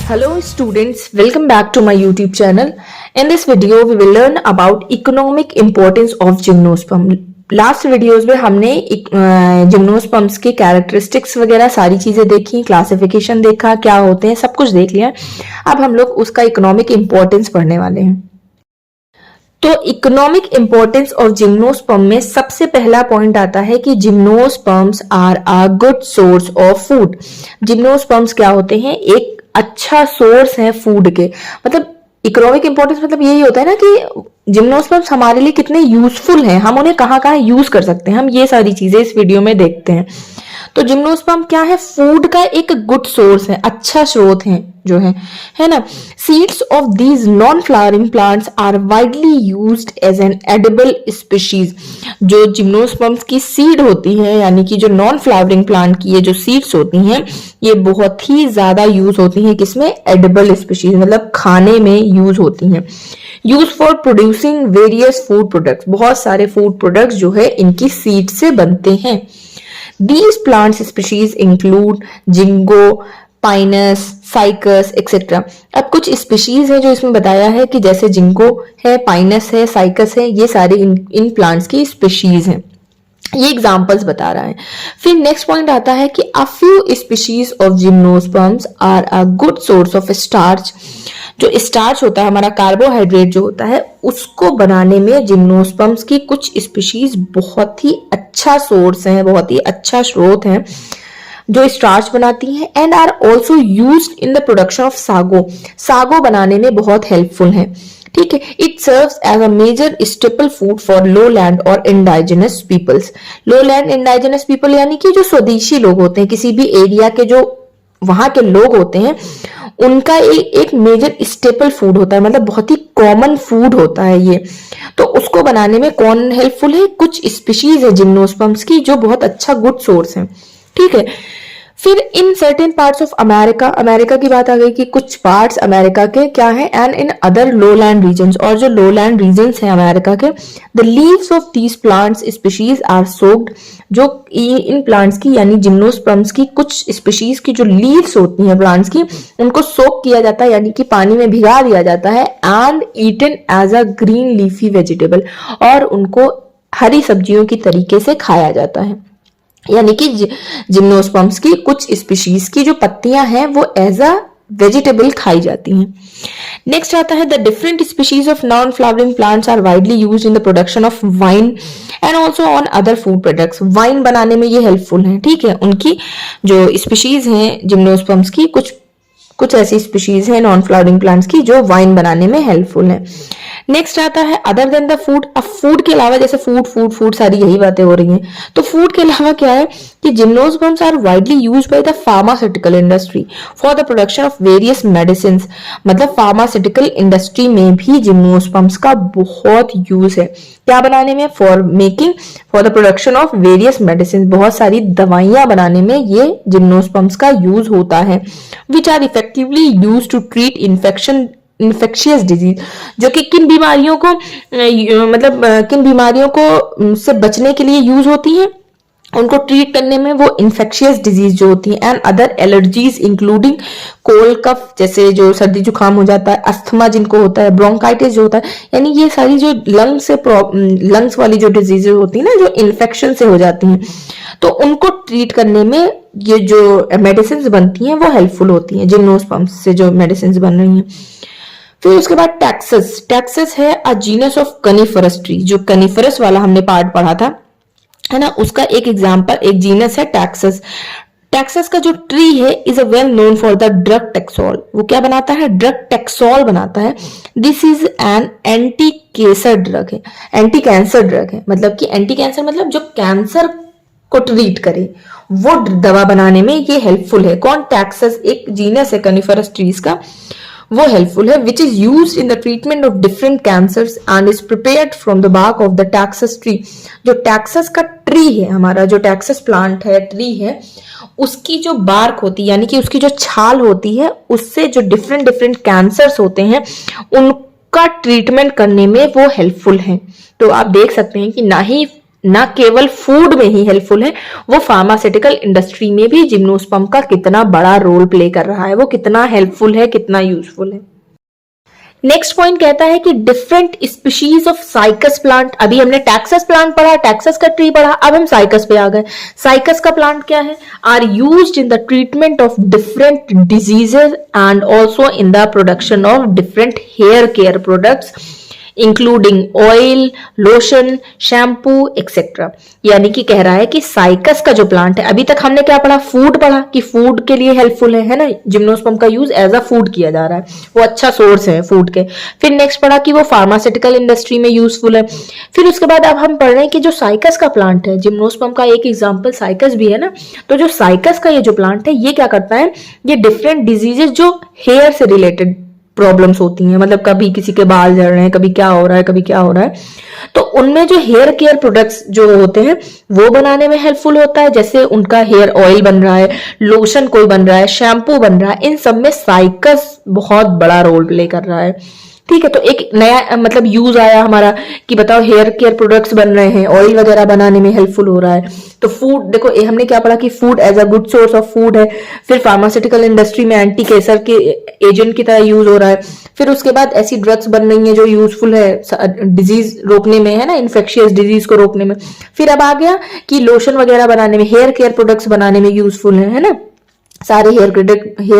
Hello students, welcome back to my YouTube channel. In this video, we will learn about economic importance of gymnosperm. Last videos में हमने gymnosperms के characteristics वगैरह सारी चीजें देखी, classification देखा, क्या होते हैं, सब कुछ देख लिया। अब हम लोग उसका इकोनॉमिक इंपॉर्टेंस पढ़ने वाले हैं। तो इकोनॉमिक इंपॉर्टेंस ऑफ जिम्नोस्पर्म में सबसे पहला पॉइंट आता है कि gymnosperms are a good source of food. Gymnosperms क्या होते हैं? एक अच्छा सोर्स है फूड के। मतलब इकोनॉमिक इंपॉर्टेंस मतलब यही होता है ना कि जिम्नोस्पर्म्स हमारे लिए कितने यूजफुल हैं, हम उन्हें कहाँ कहाँ यूज कर सकते हैं। हम ये सारी चीजें इस वीडियो में देखते हैं। तो जिम्नोस्पर्म क्या है? फूड का एक गुड सोर्स है, अच्छा स्रोत है जो है ना। Seeds of these non flowering plants are widely used as an edible species. जो जिम्नोस्पर्म्स की सीड होती है, यानी कि जो नॉन फ्लावरिंग प्लांट की ये जो सीड्स होती हैं, ये बहुत ही ज्यादा यूज होती हैं किसमें? एडिबल स्पीशीज, मतलब खाने में यूज होती हैं। Use for producing various food products, बहुत सारे फूड प्रोडक्ट्स जो है इनकी सीड से बनते हैं। These plant species include ginkgo, Pinus, cycas etcetera. अब कुछ स्पीशीज है जो इसमें बताया है कि जैसे जिंगो है, पाइनस है, साइकस है, ये सारे इन प्लांट्स की स्पीशीज हैं। ये एग्जांपल्स बता रहा है। फिर नेक्स्ट पॉइंट आता है कि a few species of gymnosperms are a good source of starch. जो स्टार्च होता है, हमारा कार्बोहाइड्रेट जो होता है, उसको बनाने में जिम्नोस्पर्म्स की कुछ स्पीशीज बहुत ही अच्छा सोर्स है, बहुत ही अच्छा स्रोत है जो स्टार्च बनाती हैं। And are also used in the production of sago. Sago बनाने में बहुत हेल्पफुल है। ठीक है। It serves as a major staple food for low land और indigenous peoples. Low land indigenous people यानी कि जो स्वदेशी लोग होते हैं, किसी भी एरिया के जो वहां के लोग होते हैं, उनका एक मेजर स्टेपल फूड होता है, मतलब बहुत ही कॉमन फूड होता है ये। तो उसको बनाने में कौन हेल्पफुल है? कुछ स्पीशीज है जिम्नोस्पर्म्स की जो बहुत अच्छा गुड सोर्स है। ठीक है। फिर in certain parts of America, America की बात आ गई कि कुछ पार्ट्स अमेरिका के क्या है, and in other lowland regions, और जो लोलैंड रीजन्स हैं अमेरिका के, the leaves of these plants species are soaked. जो इन प्लांट्स की यानी जिम्नोस्पर्म्स की कुछ स्पीशीज की जो लीव्स होती हैं प्लांट्स की, उनको सोक किया जाता है, यानी कि पानी में भिगा दिया जाता है, and eaten as a green leafy vegetable, और उनको हरी सब्जियों की तरीके से खाया जाता है। यानी कि जिम्नोस्पर्म्स की कुछ स्पीशीज की जो पत्तियां हैं वो एज अ वेजिटेबल खाई जाती हैं। नेक्स्ट आता है the different species of non flowering plants are widely used in the production of wine and also on other food products. Wine बनाने में ये हेल्पफुल है। ठीक है। उनकी जो स्पीशीज हैं जिम्नोस्पर्म्स की, कुछ ऐसी स्पीशीज हैं नॉन फ्लावरिंग प्लांट्स की जो वाइन बनाने में हेल्पफुल है। नेक्स्ट आता है अदर देन द फूड। अब फूड के अलावा, जैसे फूड सारी यही बातें हो रही हैं, तो फूड के अलावा क्या है कि gymnosperms are widely used by the pharmaceutical industry for the production of various medicine. मतलब फार्मास्यूटिकल इंडस्ट्री में भी जिम्नोस्पर्म्स का बहुत यूज है। क्या बनाने में? For the production of various medicine. बहुत सारी दवाइयां बनाने में ये जिम्नोस्पर्म्स का यूज होता है। Which are effectively use to treat infectious disease. जो कि किन बीमारियों को किन बीमारियों को से बचने के लिए यूज होती हैं, उनको ट्रीट करने में, वो इन्फेक्शियस डिजीज जो होती है, and other allergies including cold cough, जैसे जो सर्दी जुकाम हो जाता है, अस्थमा जिनको होता है, ब्रोंकाइटिस जो होता है, यानी ये सारी जो लंग्स वाली जो डिजीज होती है ना, जो इन्फेक्शन से हो जाती हैं, तो उनको ट्रीट करने में ये जो मेडिसिन बनती हैं वो हेल्पफुल होती हैं। जिम्नोस्पर्म्स से जो मेडिसिन बन रही हैं। फिर उसके बाद टैक्सस है अ जीनस ऑफ कनिफरस ट्री। जो कनिफरस वाला हमने पार्ट पढ़ा था, है ना, उसका एक एग्जांपल, एक जीनस है टैक्सस। टैक्सस का जो ट्री है is a well known for the drug Taxol. वो क्या बनाता है? ड्रग टेक्सोल बनाता है। This is an anti cancer drug है, एंटी कैंसर ड्रग है। मतलब कि एंटी कैंसर मतलब जो कैंसर को ट्रीट करे, वो दवा बनाने में ये हेल्पफुल है। कौन? टैक्सस एक जीनस है कनिफरस ट्रीज का, वो हेल्पफुल है। Which is used in the treatment of different cancers and is prepared from the bark of the taxus tree. जो टैक्सस का ट्री है, हमारा जो टैक्सस प्लांट है, ट्री है, उसकी जो बार्क होती है, यानी कि उसकी जो छाल होती है, उससे जो डिफरेंट कैंसर्स होते हैं उनका ट्रीटमेंट करने में वो हेल्पफुल है। तो आप देख सकते हैं कि ना केवल फूड में ही हेल्पफुल है, वो फार्मास्यूटिकल इंडस्ट्री में भी जिम्नोस्पर्म का कितना बड़ा रोल प्ले कर रहा है, वो कितना हेल्पफुल है, कितना यूजफुल है। नेक्स्ट पॉइंट कहता है कि different species of cycas plant, अभी हमने टैक्सस प्लांट पढ़ा, टैक्सस का ट्री पढ़ा, अब हम साइकस पे आ गए। साइकस का प्लांट क्या है? Are used in the treatment of different diseases and also in the production of different hair care products including oil, lotion, shampoo etcetera. यानी कि कह रहा है कि साइकस का जो प्लांट है, अभी तक हमने क्या पढ़ा? फूड पढ़ा कि फूड के लिए हेल्पफुल है ना, जिम्नोस्पर्म का यूज एज अ फूड किया जा रहा है, वो अच्छा सोर्स है फूड के। फिर नेक्स्ट पढ़ा कि वो फार्मास्यूटिकल इंडस्ट्री में यूजफुल है। फिर उसके बाद अब हम पढ़ रहे हैं कि जो साइकस का प्लांट है, जिम्नोस्पर्म का एक एग्जाम्पल साइकस भी है ना, तो जो साइकस का ये जो प्लांट है ये क्या करता है, ये डिफरेंट डिजीजेस जो हेयर से रिलेटेड प्रॉब्लम्स होती हैं, मतलब कभी किसी के बाल झड़ रहे हैं, कभी क्या हो रहा है, कभी क्या हो रहा है, तो उनमें जो हेयर केयर प्रोडक्ट्स जो होते हैं वो बनाने में हेल्पफुल होता है। जैसे उनका हेयर ऑयल बन रहा है, लोशन कोई बन रहा है, शैम्पू बन रहा है, इन सब में साइकस बहुत बड़ा रोल प्ले कर रहा है। ठीक है, तो एक नया मतलब यूज आया हमारा कि बताओ हेयर केयर प्रोडक्ट्स बन रहे हैं, ऑयल वगैरह बनाने में हेल्पफुल हो रहा है। तो फूड देखो, हमने क्या पढ़ा कि food as a good source of food है। फिर फार्मास्यूटिकल इंडस्ट्री में एंटी कैंसर के एजेंट की तरह यूज हो रहा है। फिर उसके बाद ऐसी ड्रग्स बन रही हैं जो यूजफुल है डिजीज रोकने में, है ना, इन्फेक्शियस डिजीज को रोकने में। फिर अब आ गया कि लोशन वगैरह बनाने में, हेयर केयर प्रोडक्ट्स बनाने में यूजफुल है ना, सारे हेयर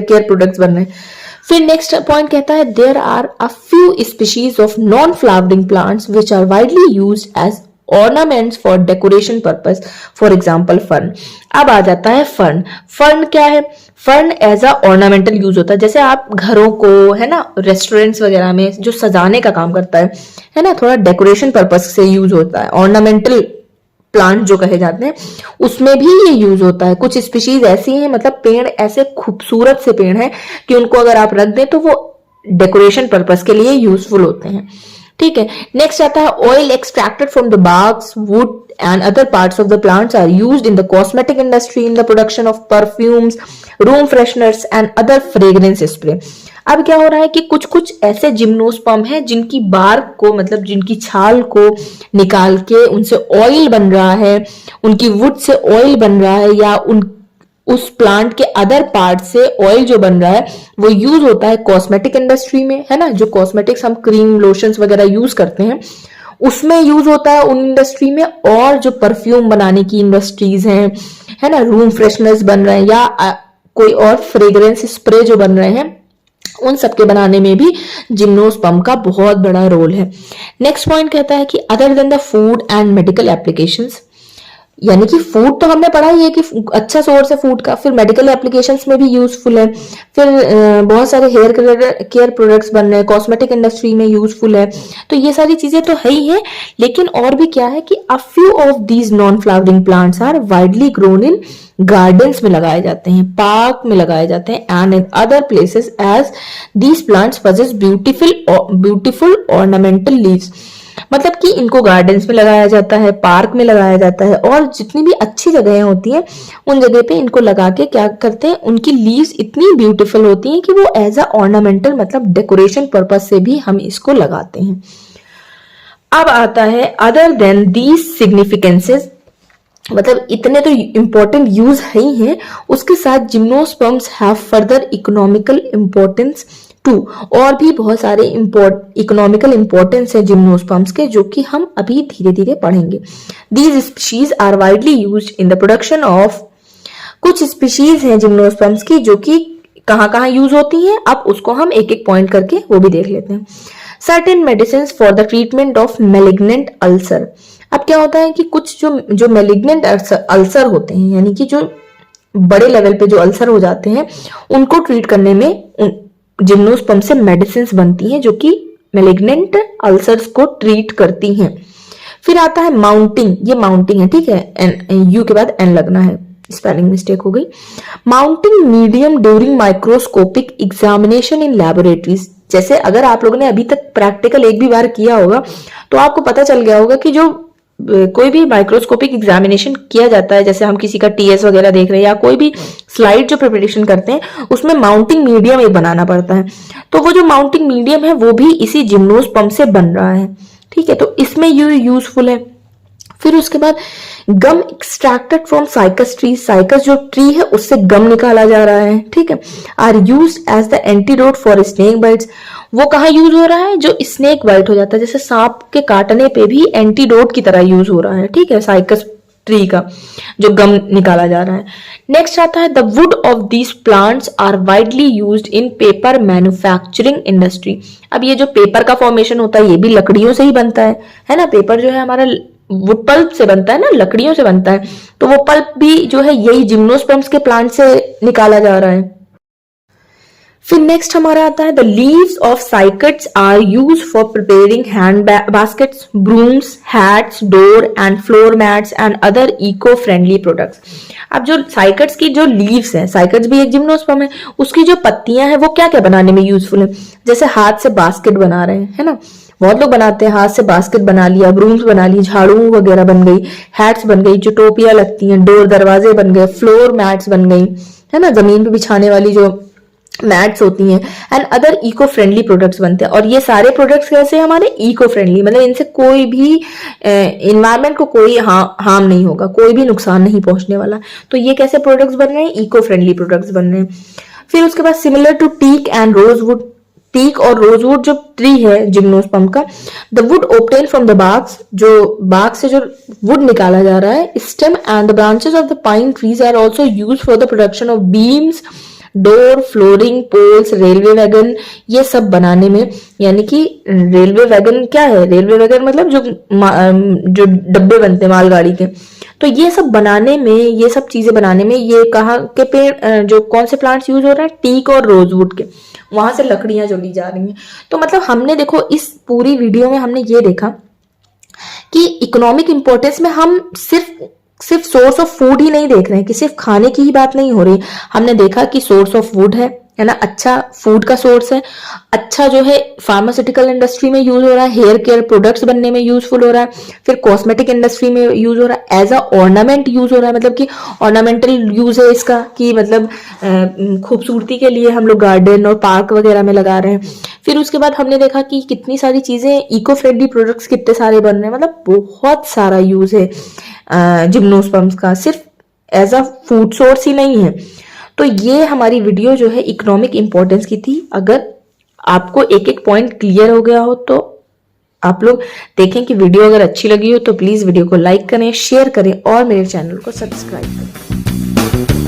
केयर प्रोडक्ट्स बन रहे हैं। फिर नेक्स्ट पॉइंट कहता है there are a few species of non flowering plants which are widely used as ornaments for decoration purpose, for example fern. अब आ जाता है फर्न। फर्न क्या है? Fern as a ornamental use होता है, जैसे आप घरों को, है ना, रेस्टोरेंट्स वगैरह में जो सजाने का काम करता है ना, थोड़ा डेकोरेशन पर्पस से यूज होता है। ऑर्नामेंटल प्लांट जो कहे जाते हैं उसमें भी ये यूज होता है। कुछ स्पीशीज ऐसी हैं, मतलब पेड़ ऐसे खूबसूरत से पेड़ हैं कि उनको अगर आप रख दें तो वो डेकोरेशन पर्पस के लिए यूजफुल होते हैं। ठीक है, नेक्स्ट आता है oil extracted from the barks, would and other parts of the plants are used in the cosmetic industry in the production of perfumes, room fresheners and other fragrance spray। अब क्या हो रहा है कि कुछ कुछ ऐसे जिम्नोस्पर्म है जिनकी बार्क को, मतलब जिनकी छाल को निकाल के उनसे ऑयल बन रहा है, उनकी वुड से ऑयल बन रहा है, या उस प्लांट के अदर पार्ट से ऑयल जो बन रहा है वो यूज होता है कॉस्मेटिक इंडस्ट्री में, है ना, जो कॉस्मेटिक्स हम क्रीम लोशंस वगैरह यूज करते हैं उसमें यूज होता है उन इंडस्ट्री में। और जो परफ्यूम बनाने की इंडस्ट्रीज हैं, है ना, रूम फ्रेशनर्स बन रहे हैं, या कोई और फ्रेग्रेंस स्प्रे जो बन रहे हैं, उन सबके बनाने में भी जिम्नोस्पर्म का बहुत बड़ा रोल है। नेक्स्ट पॉइंट कहता है कि other than the food and medical applications, यानी कि फूड तो हमने पढ़ा ही है कि अच्छा सोर्स है फूड का, फिर मेडिकल एप्लीकेशंस में भी यूजफुल है, फिर बहुत सारे हेयर केयर प्रोडक्ट्स बन रहे हैं, कॉस्मेटिक इंडस्ट्री में यूजफुल है। तो ये सारी चीजें तो है ही है, लेकिन और भी क्या है कि a few of these non flowering plants are widely grown in gardens में लगाए जाते हैं, पार्क में लगाए जाते हैं, and in other places as these plants possess beautiful ornamental leaves. मतलब कि इनको गार्डन्स में लगाया जाता है, पार्क में लगाया जाता है, और जितनी भी अच्छी जगहें होती हैं उन जगह पे इनको लगा के क्या करते हैं, उनकी लीव्स इतनी ब्यूटीफुल होती हैं कि वो एज अ ऑर्नामेंटल, मतलब डेकोरेशन पर्पस से भी हम इसको लगाते हैं। अब आता है अदर देन दीज सिग्निफिकेंसेस, मतलब इतने तो इंपॉर्टेंट यूज है ही हैं, उसके साथ gymnosperms have further economical importance too, और भी बहुत सारे इकोनॉमिकल इंपॉर्टेंस है जिम्नोस्पर्म्स के, जो कि हम अभी धीरे धीरे पढ़ेंगे। These species are widely used in the production of, कुछ स्पीशीज हैं जिम्नोस्पर्म्स की जो कि कहां कहां यूज होती हैं, अब उसको हम एक एक पॉइंट करके वो भी देख लेते हैं। Certain medicine for the treatment of malignant ulcer. अब क्या होता है कि कुछ जो मेलिग्नेंट अल्सर होते हैं, यानी कि जो बड़े लेवल पे जो अल्सर हो जाते हैं, उनको ट्रीट करने में जिम्नोस्पर्म से मेडिसिन बनती हैं जो कि मेलिग्नेंट अल्सर्स को ट्रीट करती हैं। फिर आता है माउंटिंग, ये माउंटिंग है, ठीक है, यू के बाद एन लगना है, स्पेलिंग मिस्टेक हो गई। Mounting medium during microscopic examination in laboratories. जैसे अगर आप लोगों ने अभी तक प्रैक्टिकल एक भी बार किया होगा तो आपको पता चल गया होगा कि जो कोई भी माइक्रोस्कोपिक एग्जामिनेशन किया जाता है, जैसे हम किसी का टीएस वगैरह देख रहे हैं या कोई भी स्लाइड जो प्रिपरेशन करते हैं, उसमें माउंटिंग मीडियम एक बनाना पड़ता है। तो वो जो माउंटिंग मीडियम है वो भी इसी जिम्नोस्पर्म से बन रहा है, ठीक है, तो इसमें ये यूजफुल है। फिर उसके बाद gum extracted from cycas tree, cycas जो ट्री है उससे गम निकाला जा रहा है, ठीक है। Are use as the antidote for snake bites, वो कहाँ यूज हो रहा है, जो स्नेक बाइट हो जाता है, जैसे सांप के काटने पे भी एंटीडोट की तरह यूज हो रहा है, ठीक है, साइकस ट्री का जो गम निकाला जा रहा है। नेक्स्ट आता है the wood of these plants are widely used in paper manufacturing industry. अब ये जो पेपर का फॉर्मेशन होता है ये भी लकड़ियों से ही बनता है ना, पेपर जो है हमारा वुड पल्प से बनता है ना, लकड़ियों से बनता है, तो वो पल्प भी जो है यही जिम्नोस्पर्म्स के प्लांट से निकाला जा रहा है। फिर नेक्स्ट हमारा आता है the leaves of cycads are use for preparing hand baskets, brooms, hats, door and floor mats and other eco friendly products. अब जो साइकट्स की जो लीव्स है, साइकट्स भी एक जिम्नोस्पर्म है, उसकी जो पत्तियां हैं वो क्या क्या बनाने में यूजफुल है, जैसे हाथ से बास्केट बना रहे हैं, है ना, बहुत लोग बनाते हैं, हाथ से बास्केट बना लिया, ब्रूम्स बना ली, झाड़ू वगैरह बन गई, हैट्स बन गई, जो टोपियां लगती हैं, डोर दरवाजे बन गए, फ्लोर मैट्स बन गई, है ना, जमीन पे बिछाने वाली जो मैट्स होती हैं, and other eco friendly products बनते हैं। और ये सारे प्रोडक्ट्स कैसे हमारे इको फ्रेंडली, मतलब इनसे कोई भी इन्वायरमेंट को कोई हार्म नहीं होगा, कोई भी नुकसान नहीं पहुंचने वाला। तो ये कैसे प्रोडक्ट्स बन रहे हैं, इको फ्रेंडली प्रोडक्ट्स बन रहे हैं। फिर उसके बाद similar to teak and rosewood, teak और रोजवुड जो ट्री है जिम्नोस्पर्म का, the wood obtain from the barks, जो बाग से जो वुड निकाला जा रहा है, stem and the branches of the pine trees are also used for the production of beams, door, flooring, poles, railway wagon, ये सब बनाने में, यानी कि रेलवे वैगन क्या है, रेलवे वैगन मतलब जो डब्बे बनते हैं मालगाड़ी के, तो ये सब बनाने में, ये सब चीजें बनाने में ये कहाँ के पेड़, जो कौन से प्लांट्स यूज हो रहे हैं, टीक और रोजवुड के, वहां से लकड़ियां जो ली जा रही हैं। तो मतलब हमने देखो इस पूरी वीडियो में हमने ये देखा कि इकोनॉमिक इंपॉर्टेंस में हम सिर्फ सोर्स ऑफ फूड ही नहीं देख रहे हैं, कि सिर्फ खाने की ही बात नहीं हो रही। हमने देखा कि सोर्स ऑफ वुड है ना, अच्छा फूड का सोर्स है, अच्छा जो है फार्मास्यूटिकल इंडस्ट्री में यूज हो रहा है, हेयर केयर प्रोडक्ट्स बनने में यूजफुल हो रहा है, फिर कॉस्मेटिक इंडस्ट्री में यूज हो रहा है, एज अ ऑर्नामेंट यूज हो रहा है, मतलब कि ऑर्नामेंटल यूज है इसका, कि मतलब खूबसूरती के लिए हम लोग गार्डन और पार्क वगैरह में लगा रहे हैं। फिर उसके बाद हमने देखा कि कितनी सारी चीजें, इको फ्रेंडली प्रोडक्ट्स कितने सारे बन रहे हैं, मतलब बहुत सारा यूज है जिम्नोस्पर्म्स का, सिर्फ एज अ फूड सोर्स ही नहीं है। तो ये हमारी वीडियो जो है इकोनॉमिक इंपॉर्टेंस की थी। अगर आपको एक एक पॉइंट क्लियर हो गया हो तो आप लोग देखें कि वीडियो अगर अच्छी लगी हो तो प्लीज वीडियो को लाइक करें, शेयर करें और मेरे चैनल को सब्सक्राइब करें।